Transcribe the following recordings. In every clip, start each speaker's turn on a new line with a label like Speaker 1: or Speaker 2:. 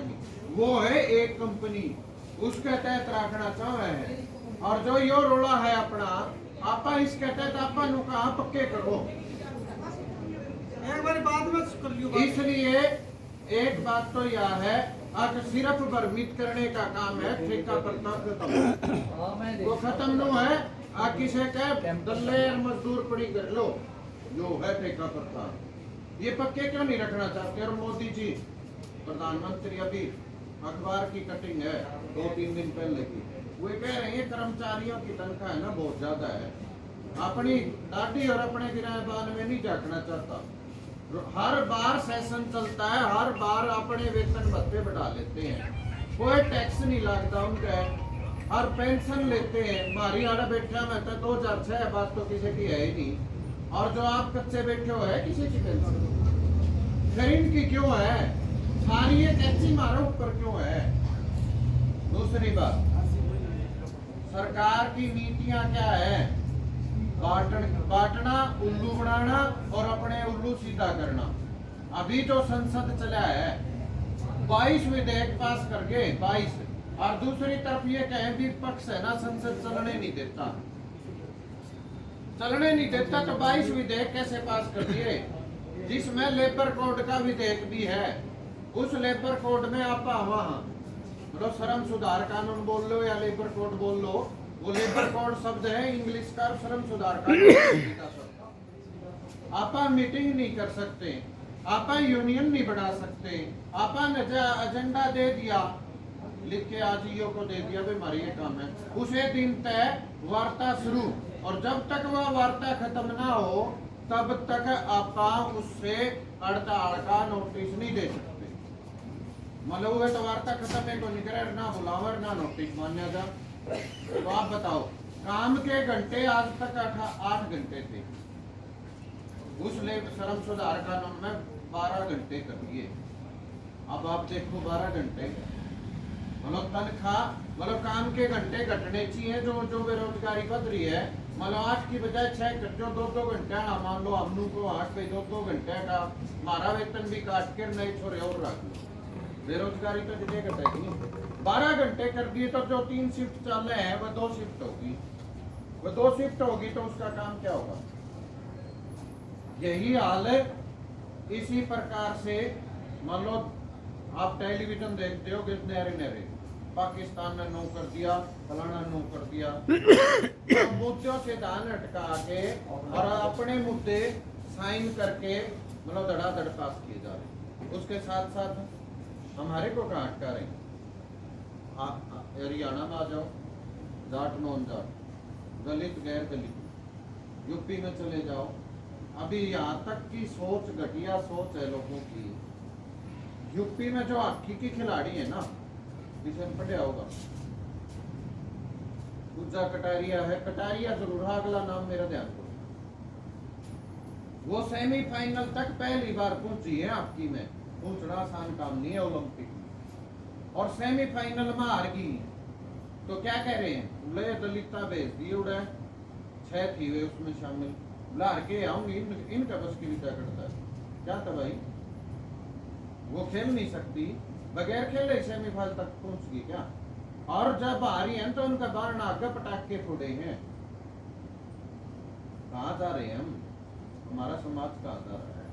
Speaker 1: Company, वो है एक कंपनी, उसके तहत रखना चाहे है। और जो यो रोला है अपना, आपा इसके तहत आपा नु कहा पक्के करो।
Speaker 2: एक बार बाद में कर लियो बात।
Speaker 1: इसलिए एक बात तो यह है, आज सिर्फ भ्रमित करने का काम है, ठेका प्रथा खत्म, वो खत्म नो है। आ किसे कह दल्ले और मजदूर पड़ी कर लो, जो है ठेका प्रथा। ये पक्के क्यों नहीं रखना चाहते? और मोदी जी प्रधानमंत्री अभी अखबार की कटिंग है 2-3 दिन पहले की, वो कह रहे हैं कर्मचारियों की तनख्वाह है ना बहुत ज्यादा है, अपनी दाढ़ी और अपने गिराबान में नहीं झांकना चाहता। हर बार सेशन चलता है, हर बार अपने वेतन भत्ते बढ़ा लेते हैं, कोई टैक्स नहीं लगता उनका, हर पेंशन लेते हैं। हमारी आड़ा बैठा मैं तो 2006 बात तो किसी की है ही नहीं, और जो आप कच्चे बैठे हो है किसी की पेंशन, फिर इनकी क्यों है? सारी ये टैक्सी मारो ऊपर क्यों है? दूसरी बात, सरकार की नीतियां क्या है? बांटना, उल्लू बनाना और अपने उल्लू सीधा करना। अभी जो संसद चला है 22 विधेयक पास करके 22, और दूसरी तरफ ये कहे विपक्ष है ना संसद चलने नहीं देता, चलने नहीं देता तो 22 विधेयक कैसे पास कर दिए? जिसमें लेबर कोड का विधेयक भी है, उस लेबर कोड में आप वहां मतलब श्रम सुधार कानून बोल लो या लेबर कोड बोल लो, वो लेबर कोड शब्द है इंग्लिश का, श्रम सुधार कानून आप मीटिंग नहीं कर सकते, आप यूनियन नहीं बढ़ा सकते, आप एजेंडा दे दिया लिख के आज ईओ को दे दिया भाई हमारी ये काम है, उसे दिन तय वार्ता शुरू, और जब तक वह वार्ता खत्म ना हो तब तक आप उससे हड़ताल का नोटिस नहीं दे सकते। मतलब वह तो वार्ता खत्म है तो निकले ना बुलावर ना नोटिस मान्या जा। तो आप बताओ, काम के घंटे आज तक 8 घंटे थे, उस श्रम सुधार कानून में 12 घंटे कर दिए। अब आप देखो 12 घंटे मतलब तनख्वाह, मतलब काम के घंटे घटने चाहिए, जो बेरोजगारी बढ़ रही है, मतलब 8 की बजाय 6 कर, जो 2-2 घंटे मान लो हमनू को 8 पे 2-2 घंटे का हमारा वेतन भी काट कर नए छोरे और रख लो, बेरोजगारी तो जितने घटेगी। 12 घंटे कर दिए तो जो 3 शिफ्ट चल रहे हैं वह 2 शिफ्ट होगी, वह 2 शिफ्ट होगी तो उसका काम क्या होगा? यही हाल है। इसी प्रकार से मान लो आप टेलीविजन देखते हो कि नहरे पाकिस्तान ने नो कर दिया, फलाना नो कर दिया, तो मुद्दों से ध्यान हटका के और अपने मुद्दे साइन करके मतलब धड़ाधड़ पास किए जा रहे। उसके साथ साथ हमारे को कहाँ अटका रहे? हरियाणा में आ जाओ, जाट नॉन जाट, दलित गैर दलित, यूपी में चले जाओ, अभी यहाँ तक की सोच, घटिया सोच है लोगों की। यूपी में जो हॉकी की खिलाड़ी है ना, जिसे पढ़ा होगा, पूजा कटारिया है, कटारिया जरूर है, अगला नाम मेरा ध्यान दो, वो सेमीफाइनल तक पहली बार पहुंची है हॉकी में, पहुंचना आसान काम नहीं है ओलंपिक में, और सेमीफाइनल में हार गई। तो क्या कह रहे हैं? ले दलिता भेज दिए उड़े, 6 थी वे उसमें शामिल, लार के आऊंगी, इनका बस की विद्या करता है क्या था भाई? वो खेल नहीं सकती, बगैर खेले सेमीफाइनल तक पहुंच गई क्या? और जब आ रही हैं तो उनका बार आगे पटाखे फोड़े हैं। कहाँ जा रहे हैं हम? हमारा समाज कहाँ जा रहा है?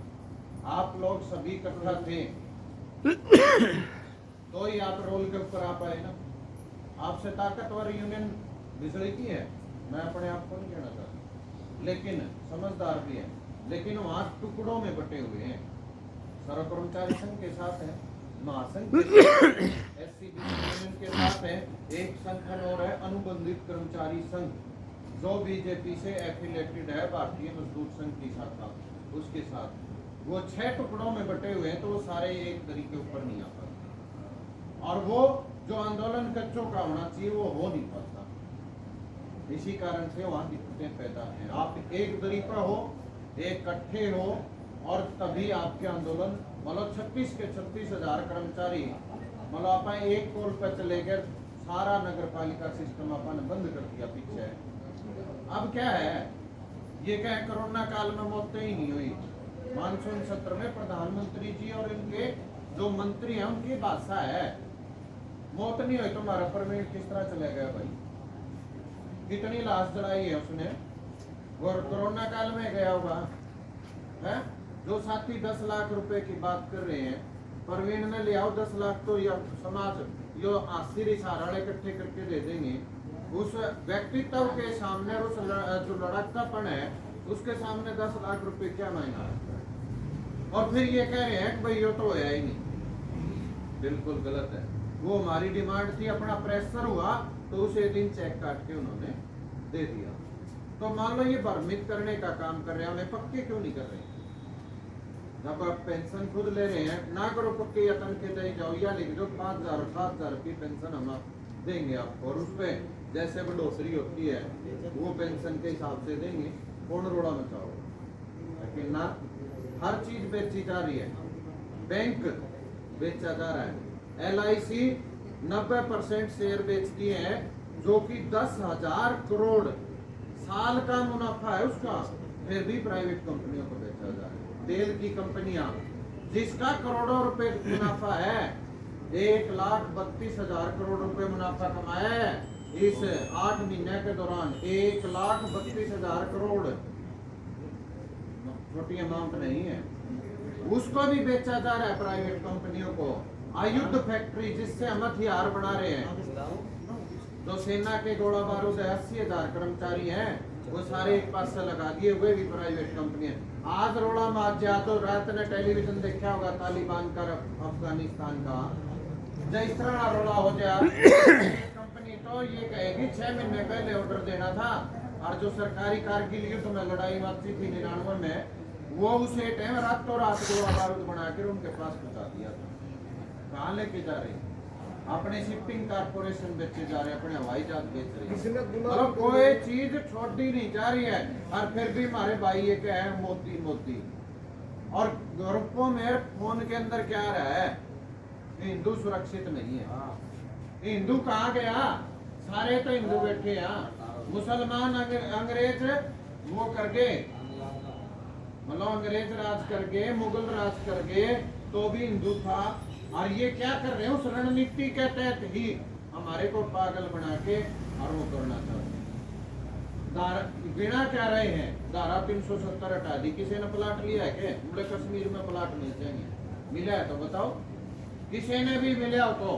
Speaker 1: आप लोग सभी इकट्ठा थे तो ही आप रोल के ऊपर आ पाए ना। आपसे ताकतवर यूनियन बिजली की है, मैं अपने आप को नहीं कहना चाहता, लेकिन समझदार भी है, लेकिन वहां टुकड़ों में बटे हुए हैं। सर्व कर्मचारी संघ के साथ है, महासंघ एससीबीसी यूनियन के साथ है, एक संगठन और है अनुबंधित कर्मचारी संघ, जो बीजेपी से एफिलेटेड है, भारतीय मजदूर संघ की शाखा, उसके साथ वो 6 टुकड़ों में बटे हुए हैं, तो वो सारे एक तरीके ऊपर नहीं आ पाते, और वो जो आंदोलन कच्चों का होना चाहिए वो हो नहीं पाता। इसी कारण से वहां दिक्कतें पैदा हैं। आप एक दरी पर हो, एक इकट्ठे हो, और तभी आपके आंदोलन, मतलब 36 के 36,000 कर्मचारी, मतलब आप एक कॉल पर चले गए, सारा नगर पालिका सिस्टम अपन बंद कर दिया पीछे। अब क्या है, ये क्या कोरोना काल में मौतें ही नहीं हुई, मानसून सत्र में प्रधानमंत्री जी और इनके जो मंत्री है उनकी भाषा है। मौत नहीं हुई तुम्हारा परमिट किस तरह चले गया भाई? कितनी लाश जलाई है उसने? और कोरोना काल में गया होगा है? जो साथी 10 लाख रुपए की बात कर रहे हैं, प्रवीण ने ले आओ 10 लाख तो यह समाज यो आसिरी सारा इकट्ठे करके दे देंगे। उस व्यक्तित्व के सामने उस जो लड़कतापन है उसके सामने 10 लाख रुपए क्या मायना है? और फिर ये कह रहे हैं कि भाई ये तो होया ही नहीं। बिल्कुल गलत है। वो हमारी डिमांड थी, अपना प्रेशर हुआ तो उसे दिन चेक काट के उन्होंने दे दिया। तो मान लो ये भ्रमित करने का काम कर रहे हैं, हमें पक्के क्यों नहीं कर रहे? जब आप पेंशन खुद ले रहे हैं, ना करो पक्के या तनखे दे जाओ या लिख दो 5,000 7,000 की पेंशन हम देंगे आपको, और उस पर जैसे बढ़ोतरी होती है वो पेंशन के हिसाब से देंगे। कौन रोड़ा मचाओ? लेकिन ना, हर चीज बेची जा रही है। बैंक बेचा जा रहा है। LIC 90% शेयर बेच दिए हैं, जो कि 10,000 करोड़ साल का मुनाफा है उसका, फिर भी प्राइवेट कंपनियों को बेचा जा रहा है। तेल की कंपनियां जिसका करोड़ों रुपए मुनाफा है, 1,32,000 करोड़ रुपए मुनाफा कमाया है इस 8 महीने के दौरान। 1,32,000 करोड़ छोटी अमाउंट नहीं है। उसको भी बेचा जा रहा है प्राइवेट कंपनियों को। आयुध फैक्ट्री जिससे हम हथियार बना रहे हैं, जो सेना के गोला बारूद 80,000 कर्मचारी हैं, वो सारे एक पास से लगा दिए हुए भी प्राइवेट कंपनी है। आज रोड़ा मार तो रात ने टेलीविजन देखा होगा तालिबान का अफगानिस्तान का, जिस तरह रोड़ा हो जाए कंपनी तो ये कहेगी 6 महीने पहले ऑर्डर देना था, और जो सरकारी कारगिल युद्ध में लड़ाई वापसी थी 99 में, वो उसे टाइम रातों रात गोला बारूद बनाकर उनके पास पहुंचा दिया था। कहाँ लेके जा रहे हैं? अपने शिपिंग कारपोरेशन बेचे जा रहे हैं, अपने हवाई जहाज बेच रहे हैं। मतलब कोई चीज छोटी नहीं जा रही है। और फिर भी हमारे भाई ये क्या है, मोदी मोदी। और ग्रुपों में फोन के अंदर क्या रहा है, हिंदू सुरक्षित नहीं है। हिंदू कहाँ गया? सारे तो हिंदू बैठे हैं। मुसलमान अंग्रेज वो करके, मतलब अंग्रेज राज करके, मुगल राज करके तो भी हिंदू था। और ये क्या कर रहे हैं, उस रणनीति के तहत ही हमारे को पागल बना के और वो करना चाहते हैं। गिना क्या रहे हैं, धारा 370 हटा दी। किसी ने प्लाट लिया है क्या? बोले कश्मीर में प्लाट मिल जाएंगे, मिला है तो बताओ? किसी ने भी मिला हो तो?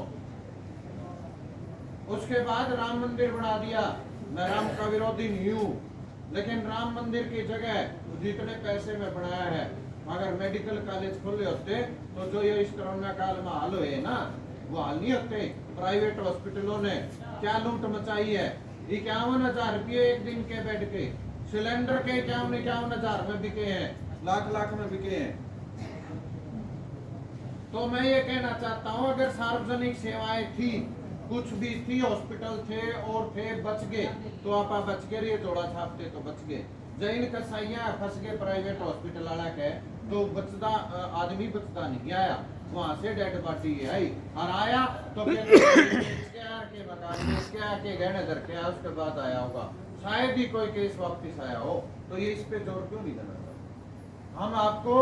Speaker 1: उसके बाद राम मंदिर बना दिया। मैं राम का विरोधी नहीं हूँ, लेकिन राम मंदिर की जगह जितने पैसे में बनाया है, अगर मेडिकल कॉलेज खोले होते तो जो ये इस कोरोना काल में हाल हुए ना, वो हाल नहीं होते। प्राइवेट हॉस्पिटलों ने क्या लूट मचाई है। 51,000 रुपये एक दिन के बेड के, सिलेंडर के 51,000 में बिके हैं, लाख लाख में बिके हैं। तो मैं ये कहना चाहता हूँ, अगर सार्वजनिक सेवाएं थी, कुछ भी थी, हॉस्पिटल थे और थे, बच गए तो आप बच गए, ये जोड़ा छापते तो बच गए। जैन कसाइया फंस गए प्राइवेट हॉस्पिटल वाला के, तो बचता आदमी बचता नहीं आया, वहां से डेड बॉडी आई, और आया तो फिर के मकान के आके गहने धर के आया, उसके बाद आया होगा। शायद ही कोई केस वापस आया हो। तो ये इस पे जोर क्यों नहीं देना चाहते? हम आपको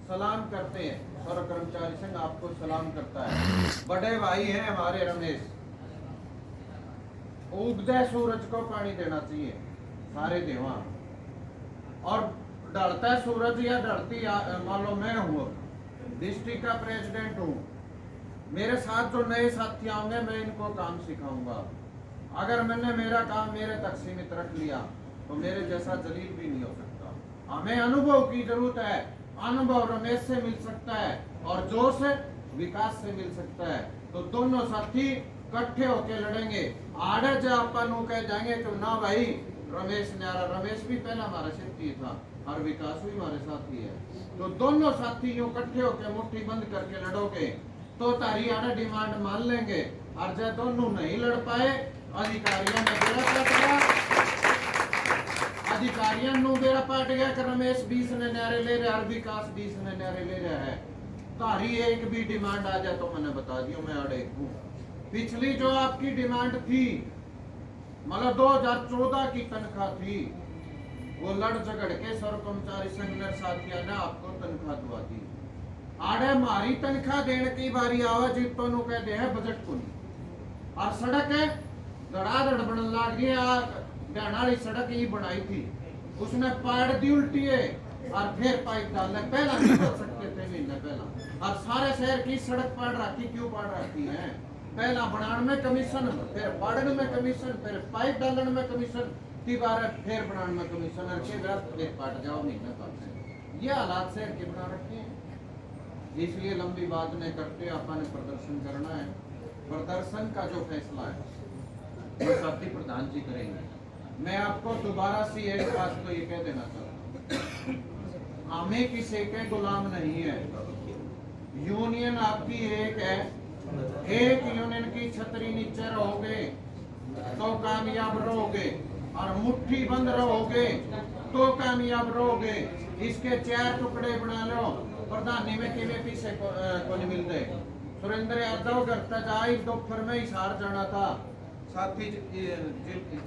Speaker 1: सलाम करते हैं, सर्व कर्मचारी संघ आपको सलाम करता है। बड़े भाई हैं हमारे रमेश। उगते सूरज को पानी देना चाहिए, सारे देवा। और ढलता सूरज या ढलती, मान लो मैं हूँ डिस्ट्रिक्ट का प्रेसिडेंट हूँ, मेरे साथ जो नए साथी आएंगे मैं इनको काम सिखाऊंगा। अगर मैंने मेरा काम मेरे तक सीमित रख लिया तो मेरे जैसा जलील भी नहीं हो सकता। हमें अनुभव की जरूरत है। अनुभव रमेश से मिल सकता है और जोश विकास से मिल सकता है। तो दोनों साथी इकट्ठे होके लड़ेंगे। आड़े जो अपन कह जाएंगे तो ना भाई रमेश न्यारा, रमेश भी पहला हमारा साथी था और विकास भी हमारे साथी है। तो दोनों साथी यूं इकट्ठे होके मुट्ठी बंद करके लड़ोगे तो तारी आड़ा डिमांड मान लेंगे। और जब दोनों नहीं लड़ पाए, अधिकारियों ने बेड़ा पाट गया, अधिकारियों ने बेड़ा पाट गया कि रमेश 20 ने न्यारे ले रहे और विकास 20 ने न्यारे ले रहा है। तारी एक भी डिमांड आ जाए तो मैंने बता दियो मैं अड़े हूँ। पिछली जो आपकी डिमांड थी, मतलब 2014 की तनख्वाह थी, वो लड़ झगड़ के सर्व कर्मचारी संघ साथियों ने आपको तनख्वाह दुआ दी। आड़े मारी तनख्वाह देने की बारी आवा जी तो नु कहते हैं बजट को नहीं। और सड़क है धड़ाधड़ बनने लग रही है। हरियाणा वाली सड़क ही बनाई थी, उसने पाड़ दी उल्टी है और फिर पाइप डालने पहला नहीं कर सकते थे महीने पहला। और सारे शहर की सड़क पाड़ रखी, क्यों पाड़ रखी है? पहला बनाने में कमीशन, फिर पाड़ने में कमीशन, फिर पाइप डालने में कमीशन, तीबार फिर बनाने में कमीशन, और फिर पाट जाओ महीने करते हैं। ये हालात शहर के बना रखे हैं। इसलिए लंबी बात नहीं करते, अपन प्रदर्शन करना है। प्रदर्शन का जो फैसला है वो साथी प्रधान जी करेंगे। मैं आपको दोबारा से एक बात तो ये कह देना चाहता हूँ, हमें किसी के गुलाम नहीं है। यूनियन आपकी एक है, एक यूनियन की छतरी नीचे रहोगे तो कामयाब रहोगे, और मुट्ठी बंद रहोगे तो कामयाब रहोगे। इसके 4 टुकड़े बना लो, प्रधानी में किਵੇਂ पीछे को नहीं मिलते। सुरेंद्र यादव घर तक आई, दोपहर में हिसार जाना था, साथी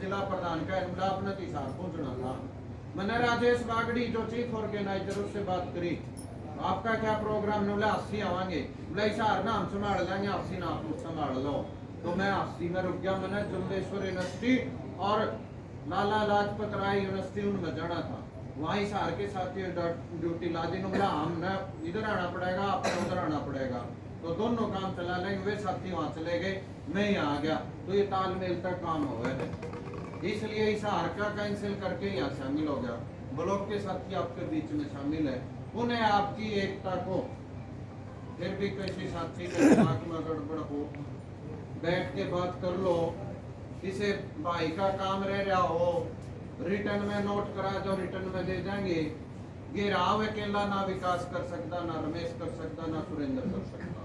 Speaker 1: जिला प्रधान का अपने हिसार पहुंचना था। मैंने राजेश बागड़ी जो चीफ ऑर्गेनाइजर उससे बात करी, आपका क्या प्रोग्राम ने? बोला 80 आवांगे। बोला हिसार ना हम संभाल लेंगे, 80 ना आप संभाल लो। तो मैं 80 में रुक गया। मैंने जुम्बेश्वर यूनिवर्सिटी और लाला लाजपत राय यूनिवर्सिटी उनमें जाना था, वहाँ हिसार के साथी ड्यूटी ला दी। बोला हमने इधर आना पड़ेगा, आपको उधर आना पड़ेगा, तो दोनों काम चला लेंगे। वे साथी वहाँ चले गए, मैं यहाँ आ गया, तो ये तालमेल तक काम हो गए। इसलिए हिसार का कैंसिल करके यहाँ शामिल हो गया। ब्लॉक के साथी आपके बीच में शामिल है, उन्हें आपकी एकता को फिर भी किसी साथी के दिमाग में गड़बड़ हो, बैठ के बात कर लो। किसी भाई का काम रह रहा हो, रिटर्न में नोट करा जो रिटर्न में दे देंगे। गिराव अकेला ना विकास कर सकता, ना रमेश कर सकता, ना सुरेंद्र कर सकता।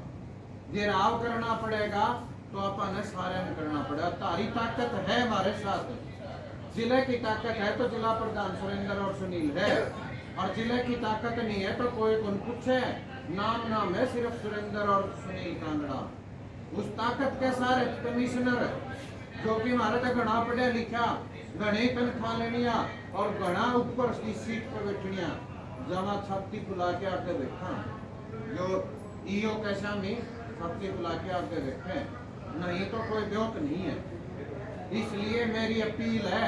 Speaker 1: गिराव करना पड़ेगा तो अपन सारे में करना पड़ेगा। तारी ताकत है हमारे साथ, जिले की ताकत है तो जिला प्रधान सुरेंद्र और सुनील है, और जिले की ताकत नहीं है तो कोई कौन पूछे। नाम है सिर्फ सुरेंद्र और सुनील कांगड़ा। उस ताकत के सारे कमिश्नर जो कि हमारे तक घना पढ़ा लिखा, घने तनख्वाह लेनिया और घना ऊपर की सीट पर बैठनिया, जमा छाती फुला के आके बैठा, जो ईओ कैसा में छाती फुला के आके बैठे, नहीं तो कोई ब्योत नहीं है। इसलिए मेरी अपील है,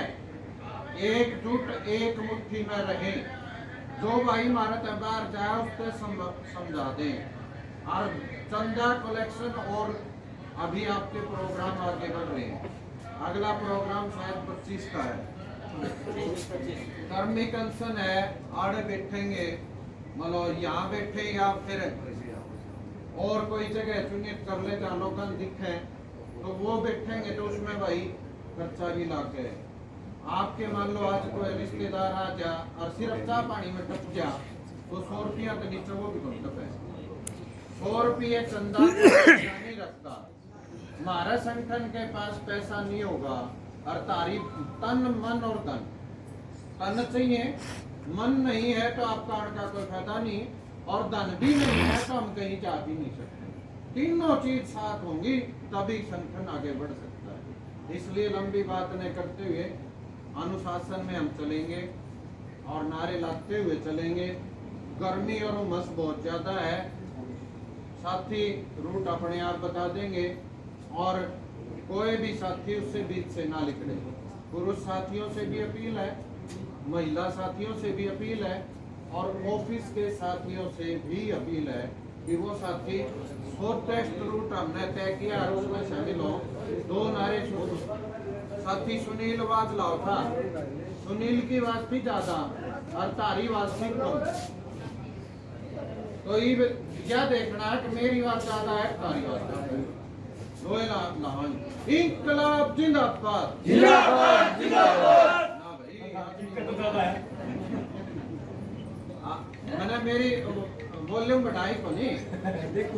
Speaker 1: एकजुट एक मुट्ठी में रहे। जो भाई हमारे बाहर जाए उसको समझा दें। और चंदा कलेक्शन और अभी आपके प्रोग्राम आगे बढ़ रहे हैं। अगला प्रोग्राम शायद 25 का है, कर्मी कंसन है। आड़े बैठेंगे, मतलब यहाँ बैठे या फिर और कोई जगह चुनित कर ले जहाँ लोग दिखे तो वो बैठेंगे, तो उसमें भाई खर्चा भी लाके आपके मान लो आज कोई रिश्तेदार आ जा और सिर्फ चाह पानी में टप जा तो 100 रुपया तो नीचे वो भी कम है। 100 रुपये चंदा नहीं रखता। हमारे संगठन के पास पैसा नहीं होगा, और तारीफ तन मन और धन। तन चाहिए, मन नहीं है तो आपका आने का कोई फायदा नहीं, और धन भी नहीं है तो हम कहीं जा भी नहीं सकते। तीनों चीज साथ होंगी तभी संगठन आगे बढ़ सकता है। इसलिए लंबी बात नहीं करते हुए अनुशासन में हम चलेंगे और नारे लाते हुए चलेंगे। गर्मी और उमस बहुत ज्यादा है, साथी रूट अपने आप बता देंगे, और कोई भी साथी उससे बीच से ना निकले। पुरुष साथियों से भी अपील है, महिला साथियों से भी अपील है, और ऑफिस के साथियों से भी अपील है कि वो साथी शॉर्टेस्ट रूट हमने तय किया है उसमें शामिल हो। 2 नारे साथी सुनील आवाज लाओ था, सुनील की आवाज थी ज्यादा और तारी आवाज थी कम। तो यह देखना है कि मेरी आवाज ज्यादा है, तारी आवाज ज्यादा है। इंकलाब जिंदाबाद, जिंदाबाद, जिंदाबाद। मैंने मेरी वॉल्यूम बढ़ाई को नहीं। देखो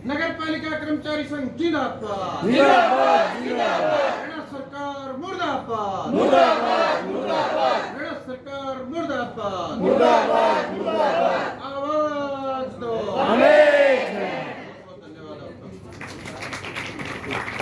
Speaker 1: नगर पालिका कर्मचारी संघ जिंदाबाद, जिंदाबाद, जिंदाबाद। सरकार मुर्दाबाद, मुर्दाबाद, मुर्दाबाद। सरकार मुर्दाबाद, मुर्दाबाद।